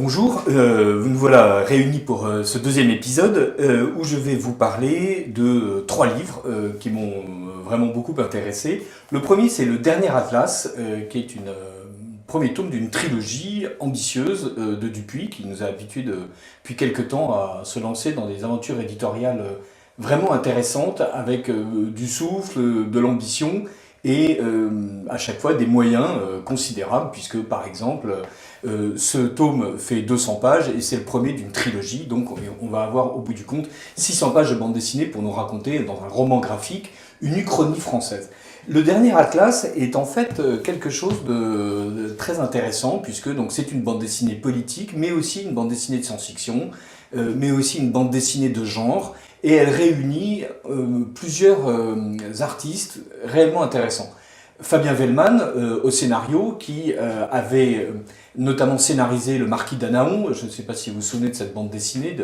Bonjour, nous voilà réunis pour ce deuxième épisode où je vais vous parler de trois livres qui m'ont vraiment beaucoup intéressé. Le premier, c'est le Dernier Atlas, qui est une premier tome d'une trilogie ambitieuse de Dupuis, qui nous a habitués depuis quelque temps à se lancer dans des aventures éditoriales vraiment intéressantes, avec du souffle, de l'ambition et à chaque fois des moyens considérables, puisque par exemple ce tome fait 200 pages et c'est le premier d'une trilogie, donc on va avoir au bout du compte 600 pages de bande dessinée pour nous raconter dans un roman graphique une uchronie française. Le Dernier Atlas est en fait quelque chose de très intéressant, puisque donc c'est une bande dessinée politique, mais aussi une bande dessinée de science-fiction, mais aussi une bande dessinée de genre, et elle réunit plusieurs artistes réellement intéressants. Fabien Wellman au scénario, qui avait notamment scénarisé Le Marquis d'Anaon, je ne sais pas si vous vous souvenez de cette bande dessinée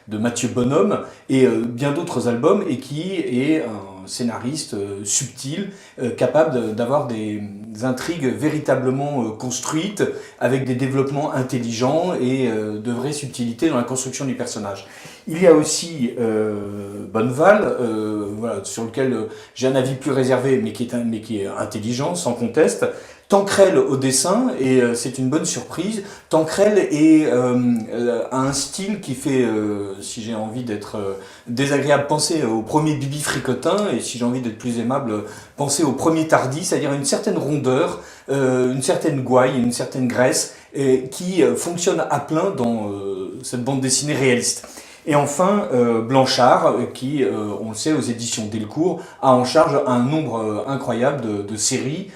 de Mathieu Bonhomme, et bien d'autres albums, et qui est un scénariste subtil, capable d'avoir des intrigues véritablement construites, avec des développements intelligents et de vraies subtilités dans la construction du personnage. Il y a aussi Bonneval, voilà, sur lequel j'ai un avis plus réservé, mais qui est intelligent, sans conteste. Tancrel au dessin, et c'est une bonne surprise. Tancrel a un style qui fait, si j'ai envie d'être désagréable, penser au premier Bibi Fricotin, et si j'ai envie d'être plus aimable, penser au premier Tardy, c'est-à-dire une certaine rondeur, une certaine gouaille, une certaine graisse, qui fonctionne à plein dans cette bande dessinée réaliste. Et enfin, Blanchard, qui, on le sait, aux éditions Delcourt, a en charge un nombre incroyable de séries,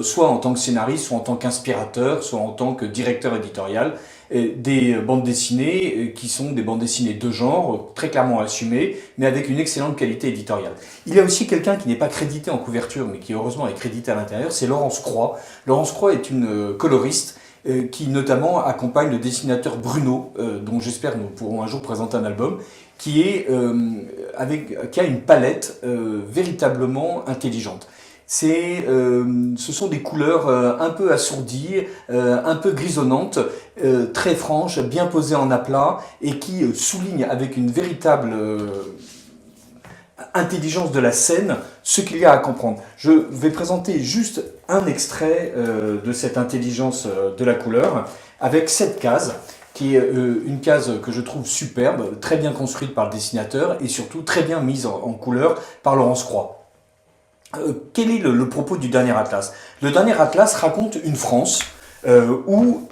soit en tant que scénariste, soit en tant qu'inspirateur, soit en tant que directeur éditorial, des bandes dessinées qui sont des bandes dessinées de genre, très clairement assumées, mais avec une excellente qualité éditoriale. Il y a aussi quelqu'un qui n'est pas crédité en couverture, mais qui heureusement est crédité à l'intérieur, c'est Laurence Croix. Laurence Croix est une coloriste, qui notamment accompagne le dessinateur Bruno, dont j'espère nous pourrons un jour présenter un album, qui a une palette véritablement intelligente. Ce sont des couleurs un peu assourdies, un peu grisonnantes, très franches, bien posées en aplat, et qui soulignent avec une véritable intelligence de la scène ce qu'il y a à comprendre. Je vais présenter juste un extrait de cette intelligence de la couleur, avec cette case, qui est une case que je trouve superbe, très bien construite par le dessinateur, et surtout très bien mise en couleur par Laurence Croix. Quel est le propos du Dernier Atlas? Le Dernier Atlas raconte une France où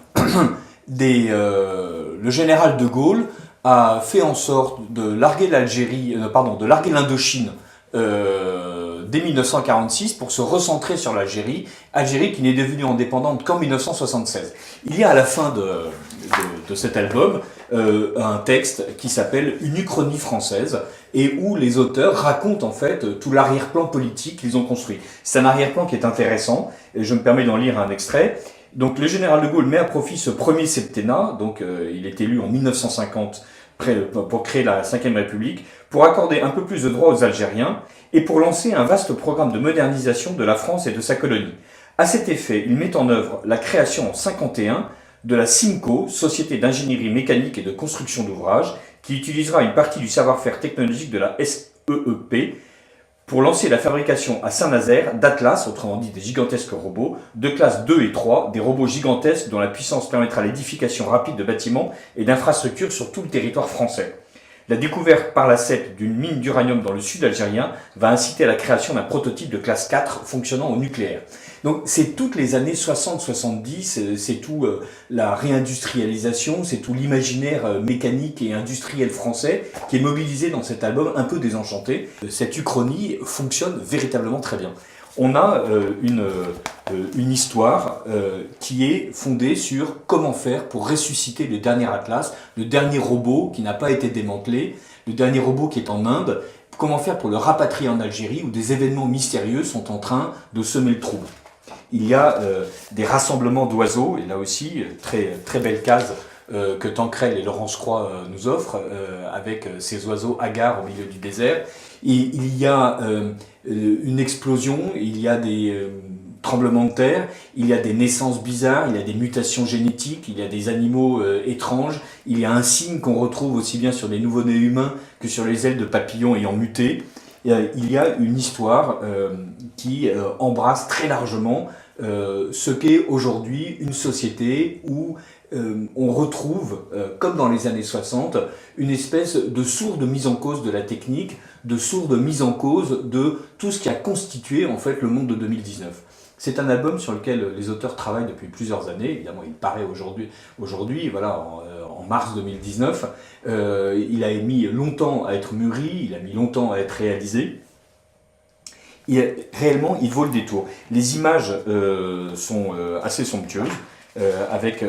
le général de Gaulle a fait en sorte de larguer l'Indochine dès 1946 pour se recentrer sur l'Algérie, Algérie qui n'est devenue indépendante qu'en 1976. Il y a à la fin de cet album un texte qui s'appelle Une uchronie française, et où les auteurs racontent en fait tout l'arrière-plan politique qu'ils ont construit. C'est un arrière-plan qui est intéressant, et je me permets d'en lire un extrait. Donc le général de Gaulle met à profit ce premier septennat, donc il est élu en 1950 pour créer la Ve République, pour accorder un peu plus de droits aux Algériens et pour lancer un vaste programme de modernisation de la France et de sa colonie. À cet effet, il met en œuvre la création en 1951 de la SIMCO, Société d'ingénierie mécanique et de construction d'ouvrages, qui utilisera une partie du savoir-faire technologique de la SEEP pour lancer la fabrication à Saint-Nazaire d'Atlas, autrement dit des gigantesques robots, de classe 2 et 3, des robots gigantesques dont la puissance permettra l'édification rapide de bâtiments et d'infrastructures sur tout le territoire français. La découverte par la CEP d'une mine d'uranium dans le sud algérien va inciter à la création d'un prototype de classe 4 fonctionnant au nucléaire. Donc c'est toutes les années 60-70, c'est tout la réindustrialisation, c'est tout l'imaginaire mécanique et industriel français qui est mobilisé dans cet album un peu désenchanté. Cette uchronie fonctionne véritablement très bien. On a une histoire qui est fondée sur comment faire pour ressusciter le Dernier Atlas, le dernier robot qui n'a pas été démantelé, le dernier robot qui est en Inde, comment faire pour le rapatrier en Algérie où des événements mystérieux sont en train de semer le trouble. Il y a des rassemblements d'oiseaux, et là aussi, très, très belle case que Tancrel et Laurence Croix nous offrent, avec ces oiseaux hagards au milieu du désert. Et il y a une explosion, il y a tremblements de terre, il y a des naissances bizarres, il y a des mutations génétiques, il y a des animaux étranges, il y a un signe qu'on retrouve aussi bien sur les nouveau-nés humains que sur les ailes de papillons ayant muté. Il y a une histoire qui embrasse très largement ce qu'est aujourd'hui une société où on retrouve, comme dans les années 60, une espèce de sourde mise en cause de la technique, de sourde mise en cause de tout ce qui a constitué en fait le monde de 2019. C'est un album sur lequel les auteurs travaillent depuis plusieurs années. Évidemment, il paraît aujourd'hui, voilà, en mars 2019. Il a mis longtemps à être mûri, il a mis longtemps à être réalisé. Réellement, il vaut le détour. Les images sont assez somptueuses, avec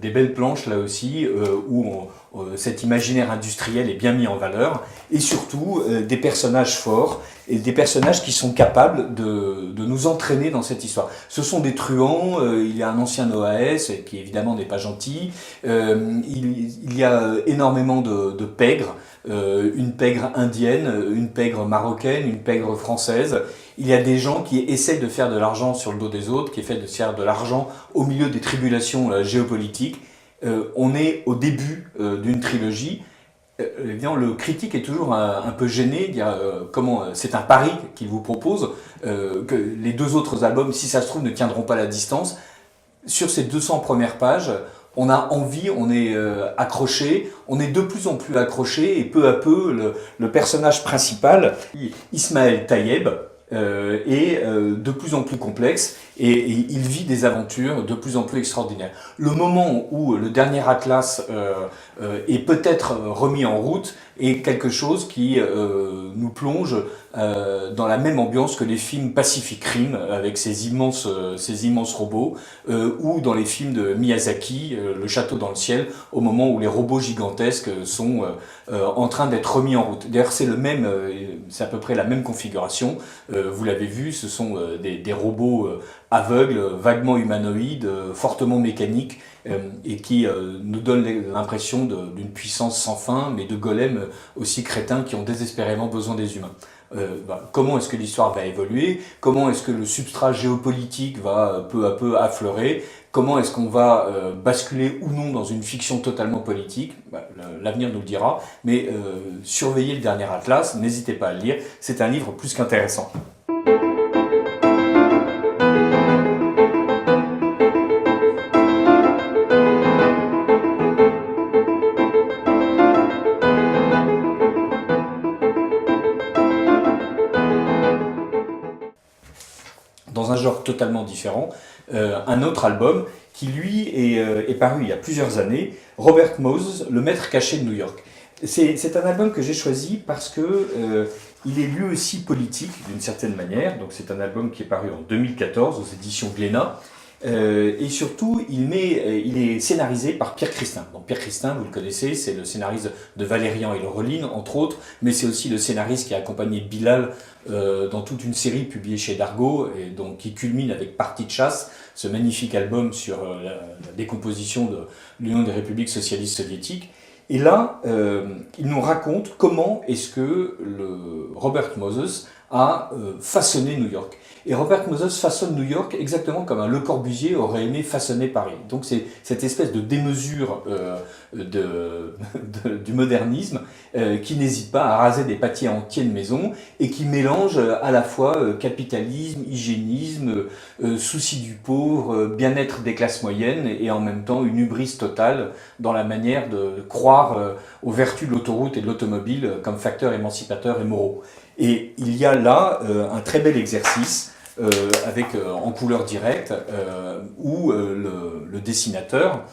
des belles planches là aussi, où cet imaginaire industriel est bien mis en valeur, et surtout des personnages forts, et des personnages qui sont capables de nous entraîner dans cette histoire. Ce sont des truands, il y a un ancien OAS qui évidemment n'est pas gentil, il y a énormément de pègres, une pègre indienne, une pègre marocaine, une pègre française. Il y a des gens qui essayent de faire de l'argent sur le dos des autres, qui essaient de faire de l'argent au milieu des tribulations géopolitiques. On est au début d'une trilogie. Évidemment, le critique est toujours un peu gêné, comment c'est un pari qu'il vous propose, que les deux autres albums, si ça se trouve, ne tiendront pas la distance. Sur ces 200 premières pages, on a envie, on est accroché, on est de plus en plus accroché, et peu à peu, le personnage principal, Ismaël Taïeb, est de plus en plus complexe, et il vit des aventures de plus en plus extraordinaires. Le moment où le dernier Atlas est peut-être remis en route est quelque chose qui nous plonge dans la même ambiance que les films Pacific Rim avec ces immenses robots, ou dans les films de Miyazaki, Le Château dans le ciel, au moment où les robots gigantesques sont en train d'être remis en route. D'ailleurs, c'est à peu près la même configuration. Vous l'avez vu, ce sont des robots aveugles, vaguement humanoïdes, fortement mécaniques, et qui nous donnent l'impression d'une puissance sans fin, mais de golems aussi crétins qui ont désespérément besoin des humains. Comment est-ce que l'histoire va évoluer? Comment est-ce que le substrat géopolitique va peu à peu affleurer? Comment est-ce qu'on va basculer ou non dans une fiction totalement politique? L'avenir nous le dira, mais surveillez le dernier Atlas, n'hésitez pas à le lire, c'est un livre plus qu'intéressant. Dans un genre totalement différent, un autre album qui lui est paru il y a plusieurs années, Robert Moses, Le Maître caché de New York. C'est un album que j'ai choisi parce que il est lui aussi politique d'une certaine manière. Donc c'est un album qui est paru en 2014 aux éditions Glénat. Et surtout, il est scénarisé par Pierre Christin. Donc Pierre Christin, vous le connaissez, c'est le scénariste de Valérian et Laureline, entre autres, mais c'est aussi le scénariste qui a accompagné Bilal dans toute une série publiée chez Dargaud, et donc qui culmine avec Partie de chasse, ce magnifique album sur la décomposition de l'Union des républiques socialistes soviétiques. Et là, il nous raconte comment est-ce que Robert Moses a façonné New York. Et Robert Moses façonne New York exactement comme un Le Corbusier aurait aimé façonner Paris. Donc c'est cette espèce de démesure du modernisme qui n'hésite pas à raser des pâtiers entiers de maisons et qui mélange à la fois capitalisme, hygiénisme, souci du pauvre, bien-être des classes moyennes, et en même temps une hubris totale dans la manière de croire aux vertus de l'autoroute et de l'automobile comme facteurs émancipateurs et moraux. Et il y a là un très bel exercice avec en couleur directe où le dessinateur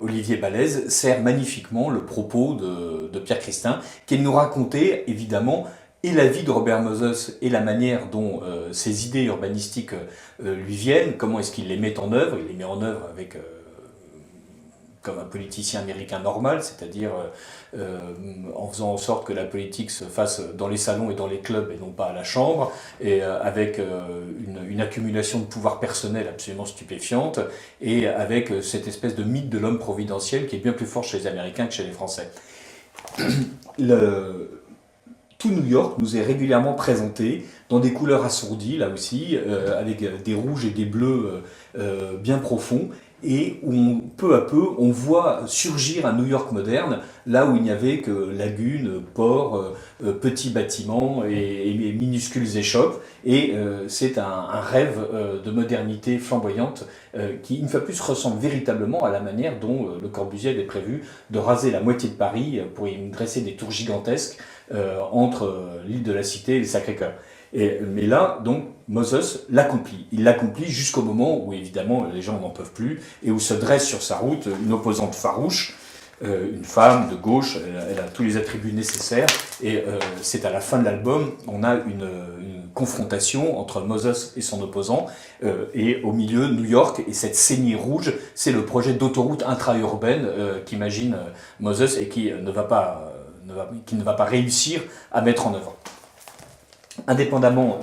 Olivier Balèze sert magnifiquement le propos de Pierre Christin, qui nous racontait évidemment et la vie de Robert Moses et la manière dont ses idées urbanistiques lui viennent, comment est-ce qu'il les met en œuvre. Il les met en œuvre avec comme un politicien américain normal, c'est-à-dire en faisant en sorte que la politique se fasse dans les salons et dans les clubs et non pas à la chambre, et avec une accumulation de pouvoir personnel absolument stupéfiante, et avec cette espèce de mythe de l'homme providentiel qui est bien plus fort chez les Américains que chez les Français. tout New York nous est régulièrement présenté dans des couleurs assourdies, là aussi, avec des rouges et des bleus bien profonds, et où peu à peu on voit surgir un New York moderne, là où il n'y avait que lagunes, ports, petits bâtiments et minuscules échoppes. Et c'est un rêve de modernité flamboyante qui, une fois de plus, ressemble véritablement à la manière dont Le Corbusier avait prévu de raser la moitié de Paris pour y dresser des tours gigantesques entre l'île de la Cité et le Sacré-Cœur. Mais là, donc, Moses l'accomplit. Il l'accomplit jusqu'au moment où, évidemment, les gens n'en peuvent plus et où se dresse sur sa route une opposante farouche, une femme de gauche, elle a tous les attributs nécessaires. Et c'est à la fin de l'album, on a une confrontation entre Moses et son opposant. Et au milieu, New York et cette saignée rouge, c'est le projet d'autoroute intra-urbaine qu'imagine Moses et qui ne va pas réussir à mettre en œuvre. Indépendamment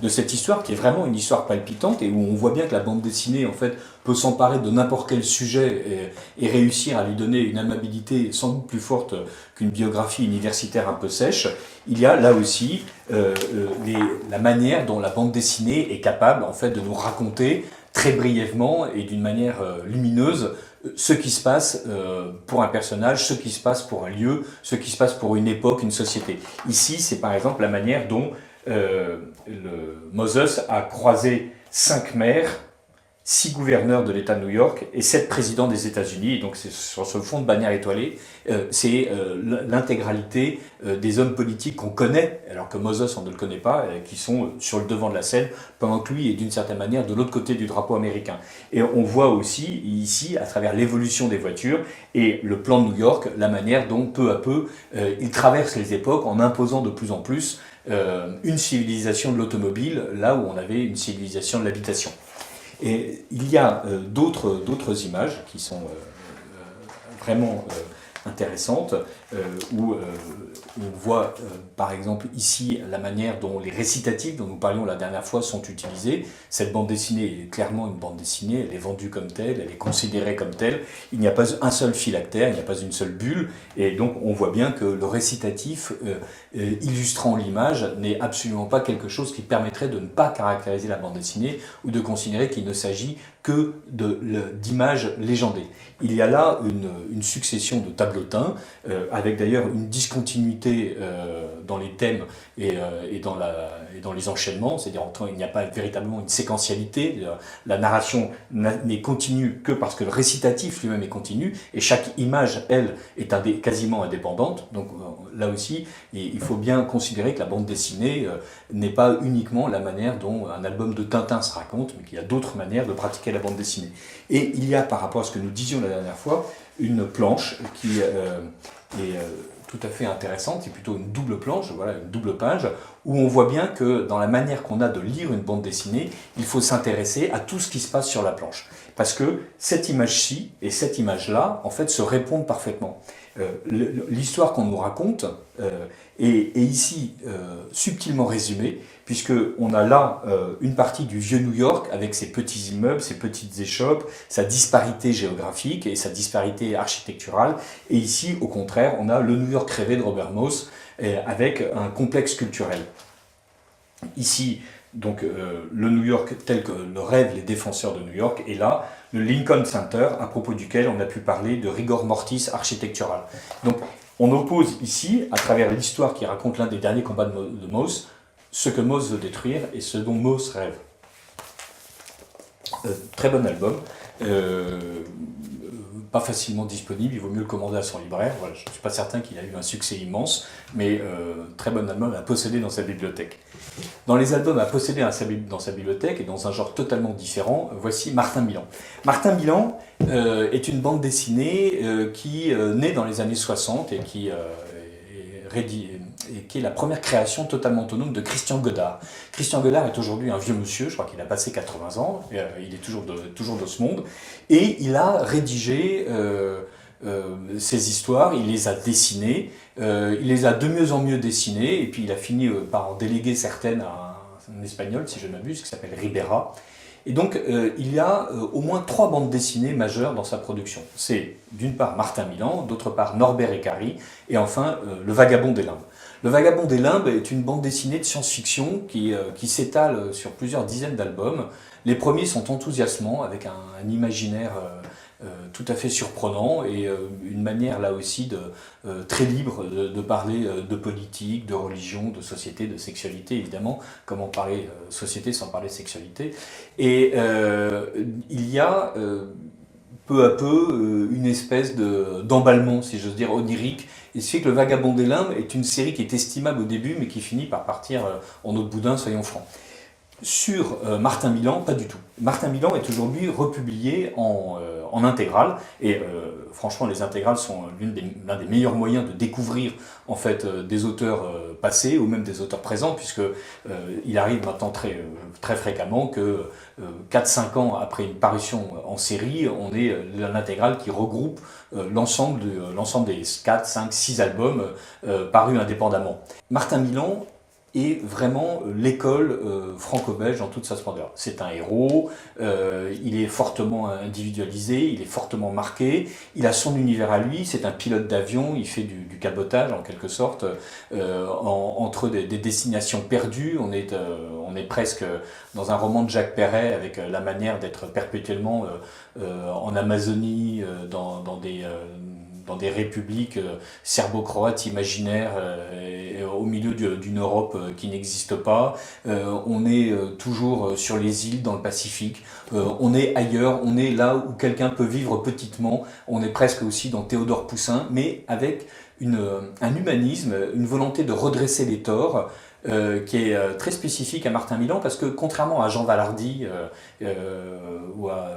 de cette histoire, qui est vraiment une histoire palpitante et où on voit bien que la bande dessinée en fait peut s'emparer de n'importe quel sujet et réussir à lui donner une amabilité sans doute plus forte qu'une biographie universitaire un peu sèche, il y a là aussi la manière dont la bande dessinée est capable en fait de nous raconter très brièvement et d'une manière lumineuse ce qui se passe pour un personnage, ce qui se passe pour un lieu, ce qui se passe pour une époque, une société. Ici, c'est par exemple la manière dont Moses a croisé 5 maires, 6 gouverneurs de l'État de New York et 7 présidents des États-Unis. Donc c'est sur ce fond de bannière étoilée, c'est l'intégralité des hommes politiques qu'on connaît, alors que Moses on ne le connaît pas, qui sont sur le devant de la scène, pendant que lui est d'une certaine manière de l'autre côté du drapeau américain. Et on voit aussi ici, à travers l'évolution des voitures et le plan de New York, la manière dont peu à peu il traverse les époques en imposant de plus en plus une civilisation de l'automobile, là où on avait une civilisation de l'habitation. Et il y a d'autres images qui sont vraiment intéressantes, où on voit par exemple ici la manière dont les récitatifs dont nous parlions la dernière fois sont utilisés. Cette bande dessinée est clairement une bande dessinée, elle est vendue comme telle, elle est considérée comme telle. Il n'y a pas un seul phylactère, il n'y a pas une seule bulle, et donc on voit bien que le récitatif illustrant l'image n'est absolument pas quelque chose qui permettrait de ne pas caractériser la bande dessinée ou de considérer qu'il ne s'agit que d'images légendées. Il y a là une succession de tableaux-teints, avec d'ailleurs une discontinuité dans les thèmes et dans les enchaînements, c'est-à-dire il n'y a pas véritablement une séquentialité, la narration n'est continue que parce que le récitatif lui-même est continu, et chaque image, elle, est quasiment indépendante. Donc là aussi, il faut bien considérer que la bande dessinée n'est pas uniquement la manière dont un album de Tintin se raconte, mais qu'il y a d'autres manières de pratiquer la bande dessinée. Et il y a, par rapport à ce que nous disions la dernière fois, une planche qui est tout à fait intéressante, c'est plutôt une double planche, voilà, une double page, où on voit bien que dans la manière qu'on a de lire une bande dessinée, il faut s'intéresser à tout ce qui se passe sur la planche. Parce que cette image-ci et cette image-là, en fait, se répondent parfaitement. L'histoire qu'on nous raconte est ici subtilement résumée, puisqu'on a là une partie du vieux New York avec ses petits immeubles, ses petites échoppes, sa disparité géographique et sa disparité architecturale. Et ici, au contraire, on a le New York rêvé de Robert Moss avec un complexe culturel. Ici, donc le New York tel que le rêvent les défenseurs de New York, et là, le Lincoln Center, à propos duquel on a pu parler de rigor mortis architectural. Donc, on oppose ici, à travers l'histoire qui raconte l'un des derniers combats de Moss, ce que Moss veut détruire et ce dont Moss rêve. Très bon album, pas facilement disponible, il vaut mieux le commander à son libraire. Voilà, je ne suis pas certain qu'il a eu un succès immense, mais très bon album à posséder dans sa bibliothèque. Dans les albums à posséder dans sa bibliothèque et dans un genre totalement différent, voici Martin Milan. Martin Milan est une bande dessinée qui naît dans les années 60 et qui est la première création totalement autonome de Christian Godard. Christian Godard est aujourd'hui un vieux monsieur, je crois qu'il a passé 80 ans, il est toujours de ce monde, et il a rédigé ces histoires, il les a dessinées, il les a de mieux en mieux dessinées, et puis il a fini par en déléguer certaines à un Espagnol, si je ne m'abuse, qui s'appelle Ribera. Et donc, il y a au moins 3 bandes dessinées majeures dans sa production. C'est d'une part Martin Milan, d'autre part Norbert Écari, et enfin Le Vagabond des Limbes. Le Vagabond des Limbes est une bande dessinée de science-fiction qui s'étale sur plusieurs dizaines d'albums. Les premiers sont enthousiasmants, avec un imaginaire tout à fait surprenant et une manière là aussi très libre de parler de politique, de religion, de société, de sexualité évidemment. Comment parler société sans parler sexualité. Et il y a peu à peu une espèce d'emballement, si j'ose dire, onirique. Et ce fait que Le Vagabond des Limbes est une série qui est estimable au début, mais qui finit par partir en eau de boudin, soyons francs. Sur Martin Milan, pas du tout. Martin Milan est aujourd'hui republié en intégrale, et franchement les intégrales sont l'un des meilleurs moyens de découvrir en fait des auteurs passés ou même des auteurs présents, puisque il arrive maintenant très fréquemment que 4-5 ans après une parution en série, on ait l'intégrale qui regroupe l'ensemble des 4, 5, 6 albums parus indépendamment. Martin Milan est vraiment l'école franco-belge en toute sa splendeur. C'est un héros, il est fortement individualisé, il est fortement marqué, il a son univers à lui, c'est un pilote d'avion, il fait du cabotage en quelque sorte, entre des destinations perdues, on est presque dans un roman de Jacques Perret avec la manière d'être perpétuellement en Amazonie, dans des républiques serbo-croates imaginaires au milieu d'une Europe qui n'existe pas. On est toujours sur les îles dans le Pacifique. On est ailleurs, on est là où quelqu'un peut vivre petitement. On est presque aussi dans Théodore Poussin, mais avec un humanisme, une volonté de redresser les torts, qui est très spécifique à Martin Milan, parce que contrairement à Jean Valardy ou à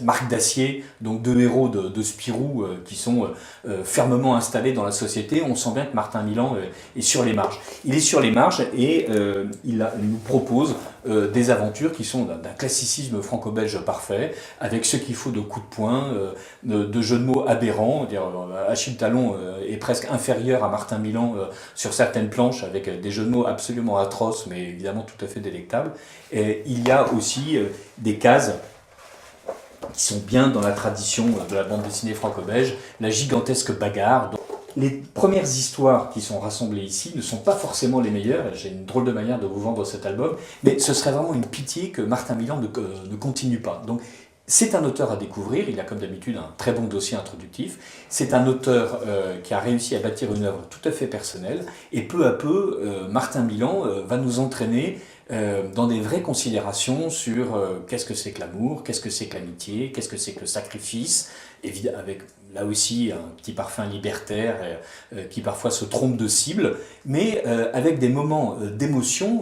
Marc Dacier, donc deux héros de Spirou qui sont fermement installés dans la société, on sent bien que Martin Milan est sur les marges. Il est sur les marges et il nous propose des aventures qui sont d'un classicisme franco-belge parfait, avec ce qu'il faut de coups de poing, de jeux de mots aberrants. Achille Talon est presque inférieur à Martin Milan sur certaines planches, avec des jeux de mots absolument atroces, mais évidemment tout à fait délectables. Et il y a aussi des cases qui sont bien dans la tradition de la bande dessinée franco-belge, la gigantesque bagarre. Les premières histoires qui sont rassemblées ici ne sont pas forcément les meilleures, j'ai une drôle de manière de vous vendre cet album, mais ce serait vraiment une pitié que Martin Milan ne continue pas. Donc, c'est un auteur à découvrir, il a comme d'habitude un très bon dossier introductif, c'est un auteur qui a réussi à bâtir une œuvre tout à fait personnelle, et peu à peu, Martin Milan va nous entraîner dans des vraies considérations sur qu'est-ce que c'est que l'amour, qu'est-ce que c'est que l'amitié, qu'est-ce que c'est que le sacrifice, avec là aussi un petit parfum libertaire qui parfois se trompe de cible, mais avec des moments d'émotion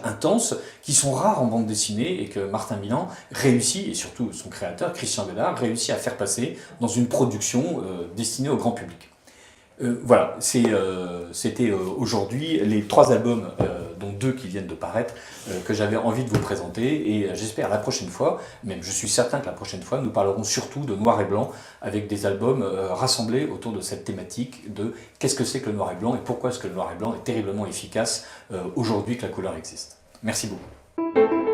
intenses qui sont rares en bande dessinée et que Martin Milan réussit, et surtout son créateur, Christian Godard, réussit à faire passer dans une production destinée au grand public. Voilà, c'était aujourd'hui les 3 albums, dont 2 qui viennent de paraître, que j'avais envie de vous présenter, et j'espère la prochaine fois, même je suis certain que la prochaine fois, nous parlerons surtout de noir et blanc, avec des albums rassemblés autour de cette thématique de qu'est-ce que c'est que le noir et blanc, et pourquoi est-ce que le noir et blanc est terriblement efficace aujourd'hui que la couleur existe. Merci beaucoup.